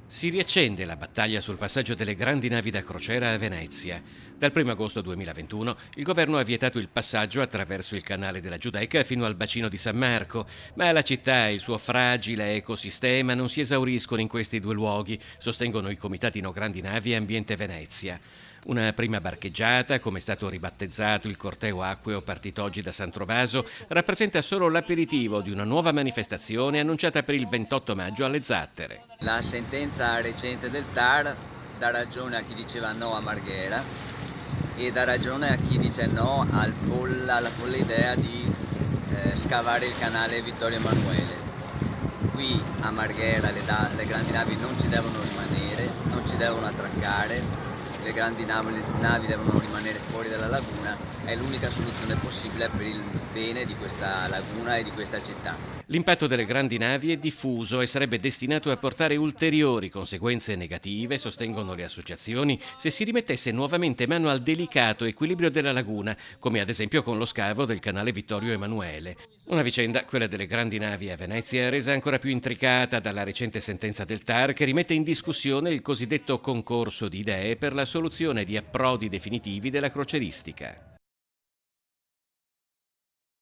Si riaccende la battaglia sul passaggio delle grandi navi da crociera a Venezia. Dal 1 agosto 2021 il governo ha vietato il passaggio attraverso il canale della Giudecca fino al bacino di San Marco, ma la città e il suo fragile ecosistema non si esauriscono in questi due luoghi, sostengono i comitati No Grandi Navi e Ambiente Venezia. Una prima barcheggiata, come è stato ribattezzato il corteo acqueo partito oggi da San Trovaso, rappresenta solo l'aperitivo di una nuova manifestazione annunciata per il 28 maggio alle Zattere. La sentenza recente del TAR dà ragione a chi diceva no a Marghera e dà ragione a chi dice no alla folle idea di scavare il canale Vittorio Emanuele. Qui a Marghera le grandi navi non ci devono rimanere, non ci devono attraccare, le grandi navi devono rimanere fuori dalla laguna, è l'unica soluzione possibile per il bene di questa laguna e di questa città. L'impatto delle grandi navi è diffuso e sarebbe destinato a portare ulteriori conseguenze negative, sostengono le associazioni, se si rimettesse nuovamente mano al delicato equilibrio della laguna, come ad esempio con lo scavo del canale Vittorio Emanuele. Una vicenda, quella delle grandi navi a Venezia, resa ancora più intricata dalla recente sentenza del TAR che rimette in discussione il cosiddetto concorso di idee per la soluzione di approdi definitivi della croceristica.